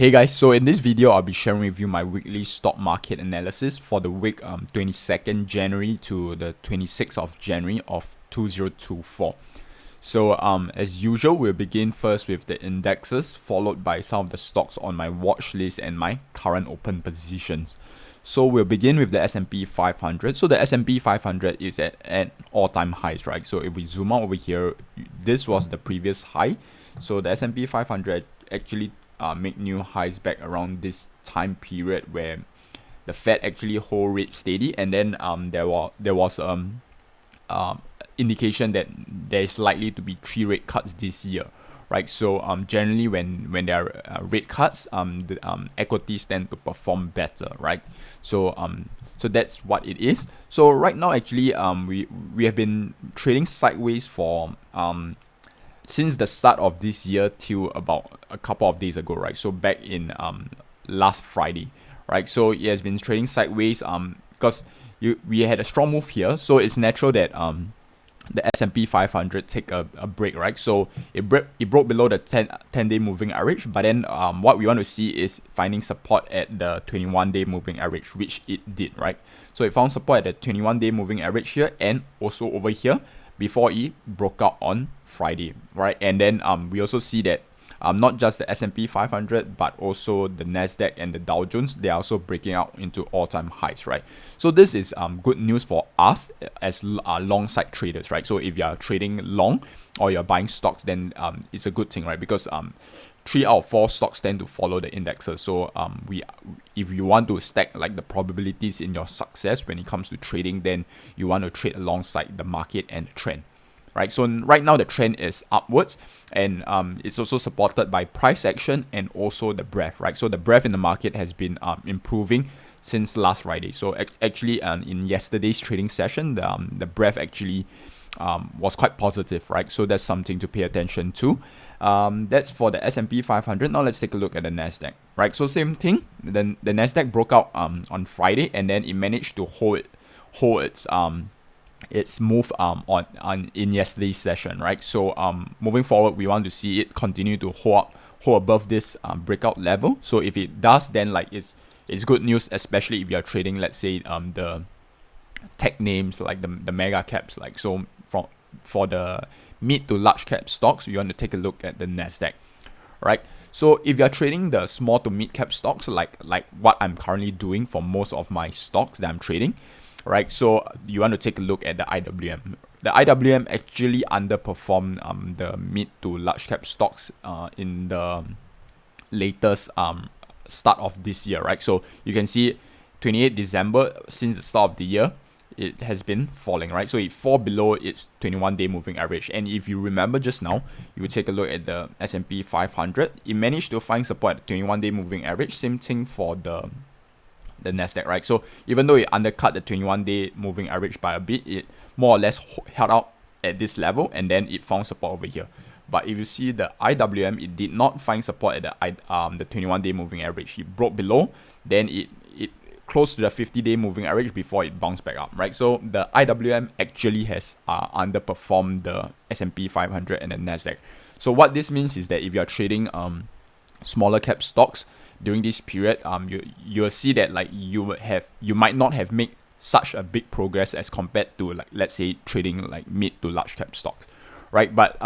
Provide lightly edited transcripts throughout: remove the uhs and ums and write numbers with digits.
Hey guys, so in this video I'll be sharing with you my weekly stock market analysis for the week 22nd January to the 26th of January of 2024. So as usual, we'll begin first with the indexes, followed by some of the stocks on my watch list and my current open positions. So we'll begin with the S&P 500. So the S&P 500 is at all-time highs, right? So if we zoom out over here, this was the previous high. So the S&P 500 actually make new highs back around this time period where the Fed actually hold rate steady, and then there was indication that there is likely to be 3 rate cuts this year, right? So generally when there are rate cuts, the equities tend to perform better, right? So so that's what it is. So right now actually we have been trading sideways for since the start of this year till about a couple of days ago, right? So back in last Friday, right? So it has been trading sideways because we had a strong move here, so it's natural that the S&P 500 take a break, right? So it broke below the 10-day moving average, but then what we want to see is finding support at the 21-day moving average, which it did, right? So it found support at the 21-day moving average here and also over here before it broke out on Friday, right? And then we also see that not just the S&P 500, but also the Nasdaq and the Dow Jones, they are also breaking out into all-time highs, right? So this is good news for us as long side traders, right? So if you are trading long or you're buying stocks, then it's a good thing, right? Because 3 out of 4 stocks tend to follow the indexes. So if you want to stack like the probabilities in your success when it comes to trading, then you want to trade alongside the market and the trend. Right, so right now the trend is upwards, and it's also supported by price action and also the breadth, right? So the breadth in the market has been improving since last Friday. So actually in yesterday's trading session, the breadth actually was quite positive, right? So that's something to pay attention to. That's for the S&P 500. Now let's take a look at the Nasdaq, right? So same thing. Then the Nasdaq broke out on Friday, and then it managed to hold its move on in yesterday's session, right? So moving forward, we want to see it continue to hold above this breakout level. So if it does, then like it's good news, especially if you're trading, let's say the tech names like the mega caps. Like so for the mid to large cap stocks, you want to take a look at the Nasdaq, right? So if you're trading the small to mid cap stocks, like what I'm currently doing for most of my stocks that I'm trading, right? So you want to take a look at the IWM. The IWM actually underperformed the mid to large cap stocks in the latest start of this year, right? So you can see 28 December, since the start of the year, it has been falling, right? So it fall below its 21-day moving average. And if you remember just now, you would take a look at the S&P 500. It managed to find support at 21-day moving average. Same thing for the Nasdaq, right? So even though it undercut the 21-day moving average by a bit, it more or less held out at this level, and then it found support over here. But if you see the IWM, it did not find support at the 21-day moving average. It broke below, then it close to the 50-day moving average before it bounced back up, right? So the IWM actually has underperformed the S&P 500 and the Nasdaq. So what this means is that if you're trading smaller cap stocks during this period, you'll see that like you might not have made such a big progress as compared to, like, let's say trading like mid to large cap stocks, right? But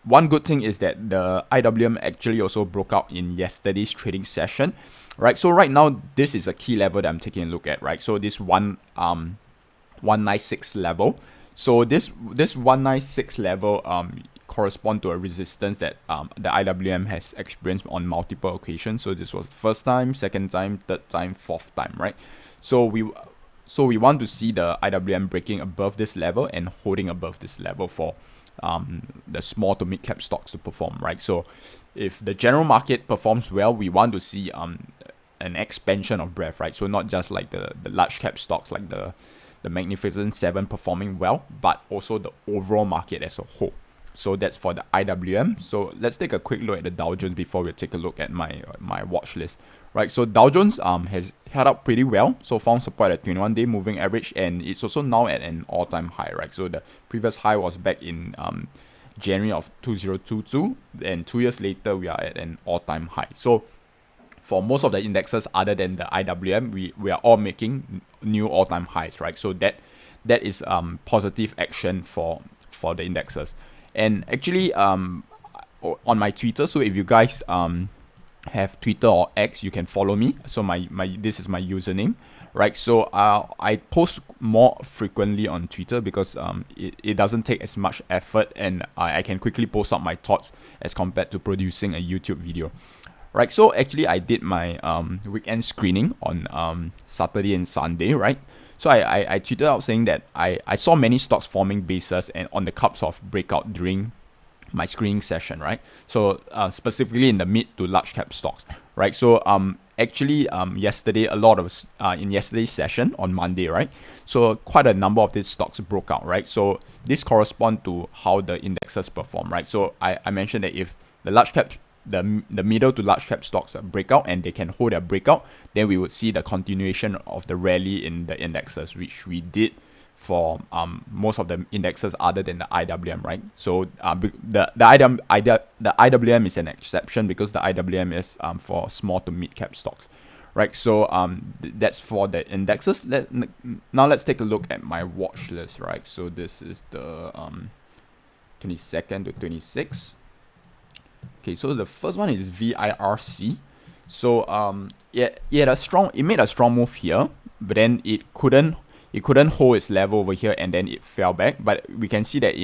one good thing is that the IWM actually also broke out in yesterday's trading session, right? So right now, this is a key level that I'm taking a look at, right? So this 196 level. So this 196 level correspond to a resistance that the IWM has experienced on multiple occasions. So this was the first time, second time, third time, fourth time, right? So we want to see the IWM breaking above this level and holding above this level for the small to mid cap stocks to perform, right? So if the general market performs well, we want to see an expansion of breadth, right? So not just like the large cap stocks like the Magnificent Seven performing well, but also the overall market as a whole. So that's for the IWM. So let's take a quick look at the Dow Jones before we take a look at my watch list, right? So Dow Jones has held up pretty well. So found support at 21-day moving average, and it's also now at an all-time high, right? So the previous high was back in January of 2022, and 2 years later we are at an all-time high. So for most of the indexes other than the IWM, we are all making new all-time highs, right? So that is positive action for the indexes. And actually on my Twitter, so if you guys have Twitter or X, you can follow me. So my this is my username, right? So I post more frequently on Twitter because it doesn't take as much effort, and I can quickly post up my thoughts as compared to producing a YouTube video. Right, so actually I did my weekend screening on Saturday and Sunday, right? So I tweeted out saying that I saw many stocks forming bases and on the cusp of breakout during my screening session, right? So specifically in the mid to large cap stocks, right? So actually yesterday, a lot of in yesterday's session on Monday, right? So quite a number of these stocks broke out, right? So this corresponds to how the indexes perform, right? So I mentioned that if the large cap, the middle to large cap stocks break out and they can hold their breakout, then we would see the continuation of the rally in the indexes, which we did for most of the indexes other than the IWM, right? So the IWM is an exception because the IWM is for small to mid cap stocks, right? So that's for the indexes. Now let's take a look at my watch list, right? So this is the 22nd to 26th. Okay, so the first one is VIRC. So it made a strong move here, but then it couldn't hold its level over here, and then it fell back. But we can see that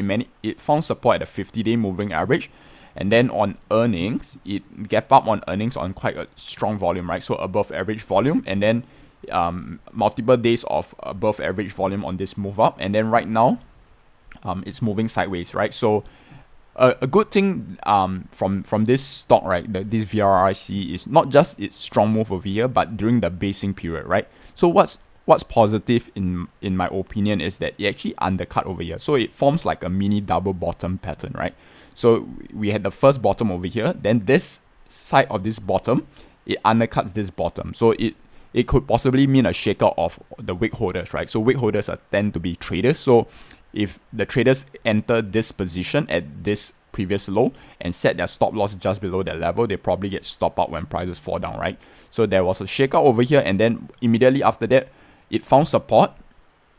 it found support at the 50-day moving average, and then on earnings, it gap up on earnings on quite a strong volume, right? So above average volume, and then multiple days of above average volume on this move up, and then right now, it's moving sideways, right? So a good thing from this stock, right, this VIRC, is not just its strong move over here, but during the basing period, right? So what's positive in my opinion is that it actually undercut over here. So it forms like a mini double bottom pattern, right? So we had the first bottom over here, then this side of this bottom, it undercuts this bottom. So it could possibly mean a shakeout of the wick holders, right? So wick holders tend to be traders. So if the traders enter this position at this previous low and set their stop loss just below that level, they probably get stopped out when prices fall down, right? So there was a shakeout over here, and then immediately after that, it found support.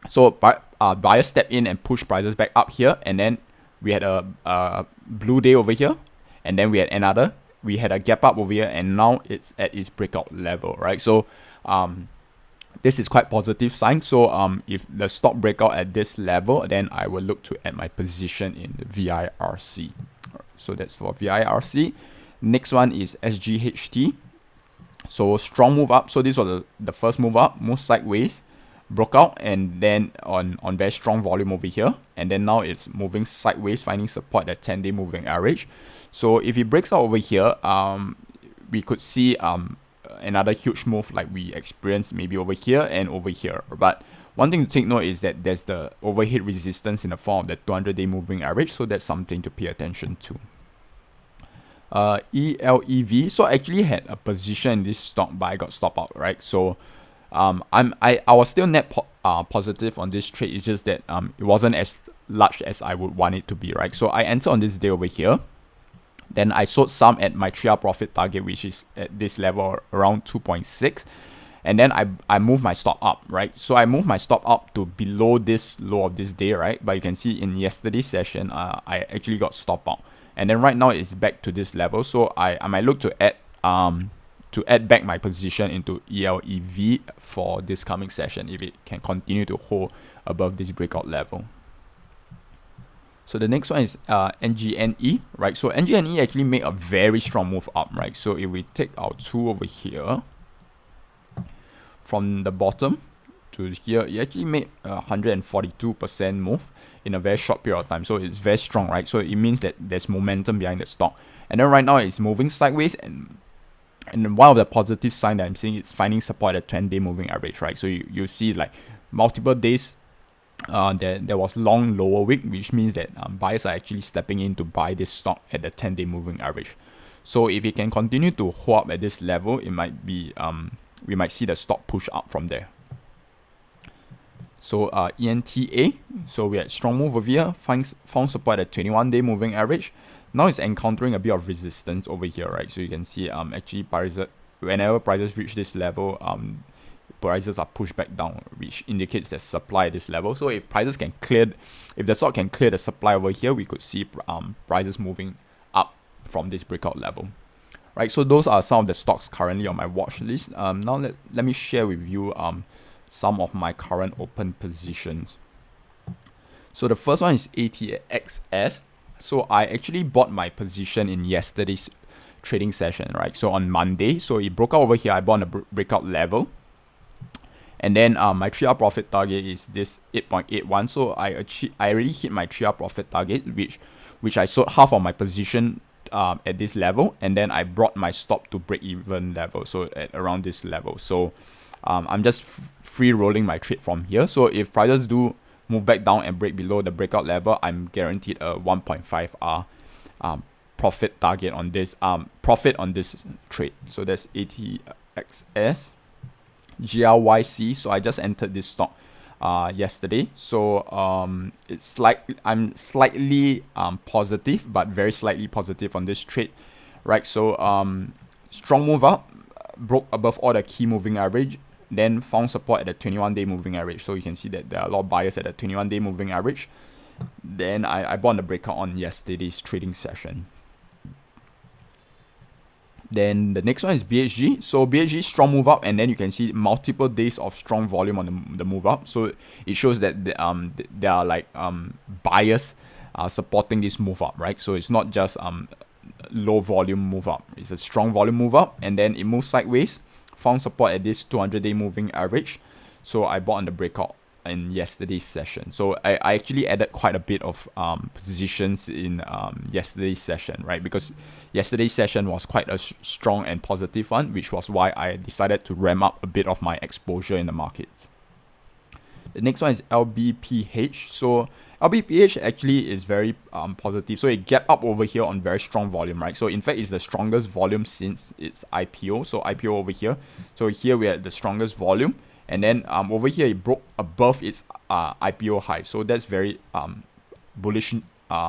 So buyers stepped in and pushed prices back up here, and then we had a blue day over here, and then we had a gap up over here, and now it's at its breakout level, right? So this is quite positive sign. So if the stock breakout at this level, then I will look to add my position in the VIRC. So that's for VIRC. Next one is SGHT. So strong move up. So this was the first move up, moved sideways, broke out, and then on very strong volume over here, and then now it's moving sideways, finding support at 10-day moving average. So if it breaks out over here, we could see another huge move like we experienced maybe over here and over here. But one thing to take note is that there's the overhead resistance in the form of the 200-day moving average, so that's something to pay attention to. ELEV. So I actually had a position in this stock, but I got stopped out, right? So I was still net positive on this trade. It's just that it wasn't as large as I would want it to be, right? So I entered on this day over here. Then I sold some at my 3-hour profit target, which is at this level around 2.6. And then I moved my stop up, right? So I moved my stop up to below this low of this day, right? But you can see in yesterday's session, I actually got stopped out. And then right now it's back to this level. So I might look to add back my position into ELEV for this coming session if it can continue to hold above this breakout level. So the next one is NGNE, right? So NGNE actually made a very strong move up, right? So if we take our tool over here, from the bottom to here, it actually made a 142% move in a very short period of time. So it's very strong, right? So it means that there's momentum behind the stock. And then right now it's moving sideways, and one of the positive signs that I'm seeing is finding support at 10-day moving average, right? So you see like multiple days there was long lower wick, which means that buyers are actually stepping in to buy this stock at the 10-day moving average. So if it can continue to hold up at this level, it might be we might see the stock push up from there. So ENTA, so we had strong move over here, found support at 21-day moving average. Now it's encountering a bit of resistance over here, right? So you can see actually prices whenever prices reach this level, prices are pushed back down, which indicates there's supply at this level. So if prices can clear, if the stock can clear the supply over here, we could see prices moving up from this breakout level. Right, so those are some of the stocks currently on my watch list. Now let me share with you some of my current open positions. So the first one is ATXS. So I actually bought my position in yesterday's trading session, right? So on Monday, so it broke out over here. I bought a breakout level, and then my 3-hour profit target is this 8.81. So I already hit my 3-hour profit target, which I sold half of my position at this level, and then I brought my stop to break even level, so at around this level. So I'm just free rolling my trade from here. So if prices do move back down and break below the breakout level, I'm guaranteed a 1.5R profit target on this profit on this trade. So that's ATXS. GRYC, so I just entered this stock yesterday. So it's like I'm slightly positive, but very slightly positive on this trade, right? So strong move up, broke above all the key moving average, then found support at the 21-day moving average. So you can see that there are a lot of buyers at the 21-day moving average. Then I bought the breakout on yesterday's trading session. Then the next one is BHG. So BHG strong move up, and then you can see multiple days of strong volume on the move up. So it shows that there are like buyers supporting this move up, right? So it's not just low volume move up. It's a strong volume move up, and then it moves sideways. Found support at this 200-day moving average. So I bought on the breakout in yesterday's session. So I actually added quite a bit of positions in yesterday's session, right? Because yesterday's session was quite a strong and positive one, which was why I decided to ramp up a bit of my exposure in the markets. The next one is LBPH. So LBPH actually is very positive. So it gapped up over here on very strong volume, right? So in fact, it's the strongest volume since its IPO. So IPO over here. So here we had the strongest volume. And then over here, it broke above its IPO high. So that's very bullish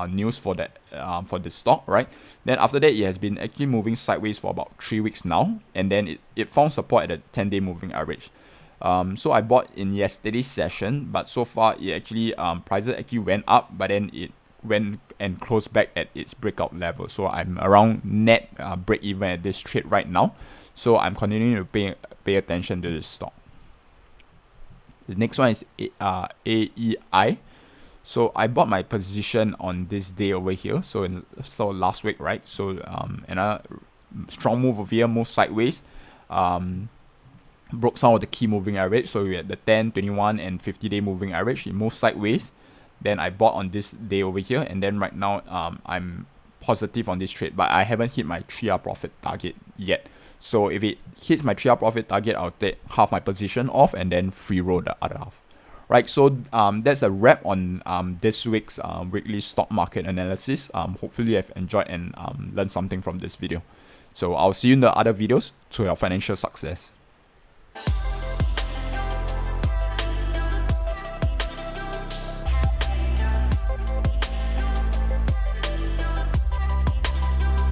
news for that for the stock, right? Then after that, it has been actually moving sideways for about 3 weeks now. And then it found support at the 10-day moving average. So I bought in yesterday's session, but so far it actually prices actually went up, but then it went and closed back at its breakout level. So I'm around net break even at this trade right now. So I'm continuing to pay attention to this stock. The next one is AEI. So I bought my position on this day over here. So last week, right? So another strong move over here, move sideways. Broke some of the key moving average. So we had the 10, 21, and 50-day moving average. It moved sideways. Then I bought on this day over here, and then right now I'm positive on this trade, but I haven't hit my 3-hour profit target yet. So if it hits my 3-hour profit target, I'll take half my position off and then free roll the other half. Right, so that's a wrap on this week's weekly stock market analysis. Hopefully you've enjoyed and learned something from this video. So I'll see you in the other videos to your financial success.